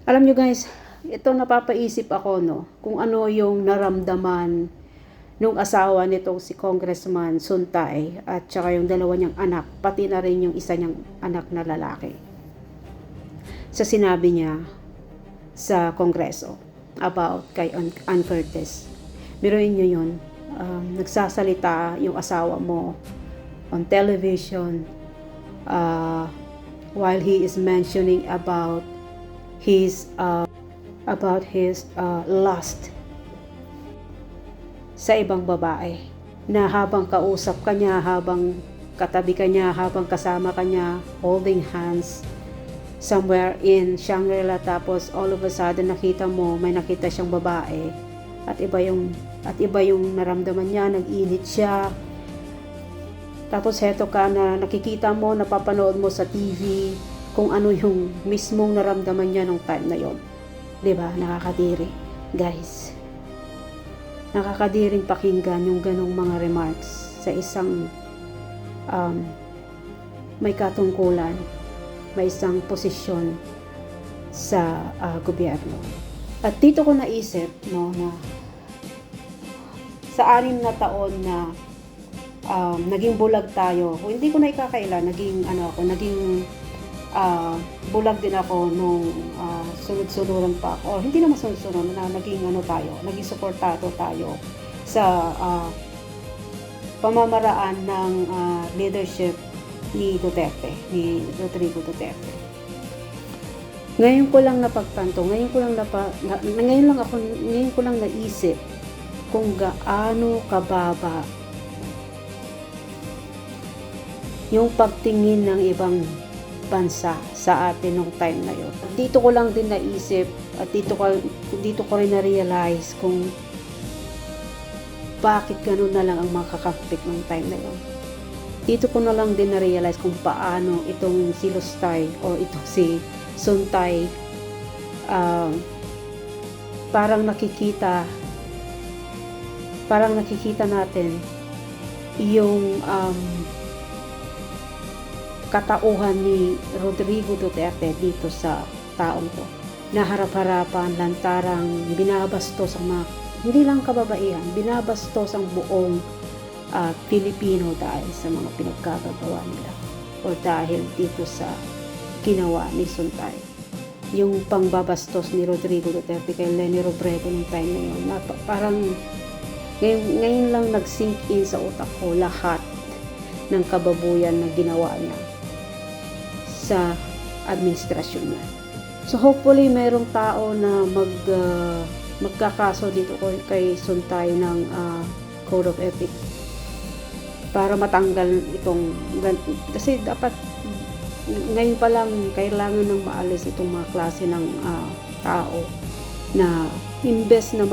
Alam nyo guys, ito napapaisip ako no, kung ano yung naramdaman nung asawa nitong si Congressman Suntay at saka yung dalawa niyang anak, pati na rin yung isa niyang anak na lalaki. Sa sinabi niya sa Kongreso about kay Ann Curtis. Biruin nyo yun, nagsasalita yung asawa mo on television while he is mentioning about his lust sa ibang babae, na habang kausap ka niya, habang katabi ka niya, habang kasama ka niya, holding hands somewhere in Shangri-La, tapos all of a sudden nakita mo may nakita siyang babae at iba yung naramdaman niya, nag-init siya. Tapos heto ka na nakikita mo, napapanood mo sa TV kung ano yung mismong naramdaman niya nung time na yon. 'Di ba? Nakakadiri, guys. Nakakadiring pakinggan yung ganong mga remarks sa isang may katungkulan, may isang posisyon sa gobyerno. At dito ko naisip no, na sa 6 na taon na naging bulag tayo, hindi ko na ikakailan, naging bulag din ako nung sunod-sunuran pa ako, or hindi naman sunod-sunuran, na naging naging suportado tayo sa pamamaraan ng leadership ni Duterte, ni Rodrigo Duterte. Ngayon ko lang napagtanto, ngayon ko lang naisip kung gaano kababa yung pagtingin ng ibang bansa sa atin nung time na yun. Dito ko lang din naisip at dito ko rin na-realize kung bakit ganun na lang ang mga kakampik nung time na yun. Dito ko na lang din na-realize kung paano itong si Lustay o itong si Suntay parang nakikita natin yung katauhan ni Rodrigo Duterte dito sa taong to. Naharap-harapan, lantarang binabastos ang mga, hindi lang kababaihan, binabastos ang buong Pilipino dahil sa mga pinagkagagawa nila o dahil dito sa ginawa ni Suntay. Yung pangbabastos ni Rodrigo Duterte kay Leni Robredo ng time na yun, parang ngayon lang nag-sink in sa utak ko lahat ng kababuyan na ginawa niya sa administrasyon niya. So hopefully mayroong tao na magkakaso dito kay Suntay ng Code of Ethics para matanggal itong, kasi dapat ngayon pa lang kailangan ng maalis itong mga klase ng tao na imbes na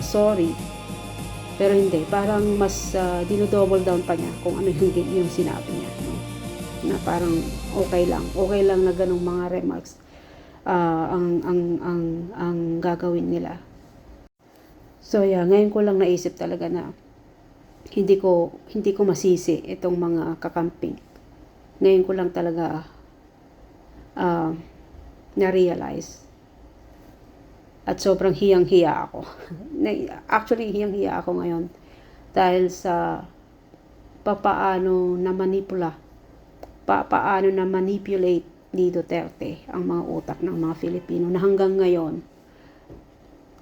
sorry, pero hindi, parang mas dinodouble down pa niya kung ano yung sinabi niya, no? Na parang okay lang na ganung mga remarks ang gagawin nila. So yeah, ngayon ko lang naisip talaga na hindi ko masisi itong mga kakamping. Ngayon ko lang talaga na-realize. At sobrang hiyang-hiya ako. Actually, hiyang-hiya ako ngayon dahil sa paano na manipulate ni Duterte ang mga utak ng mga Filipino, na hanggang ngayon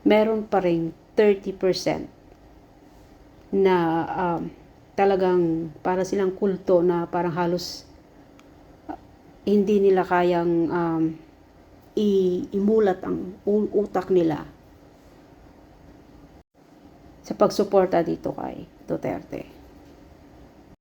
meron pa ring 30% na talagang para silang kulto na parang halos hindi nila kayang imulat ang utak nila sa pagsuporta dito kay Duterte.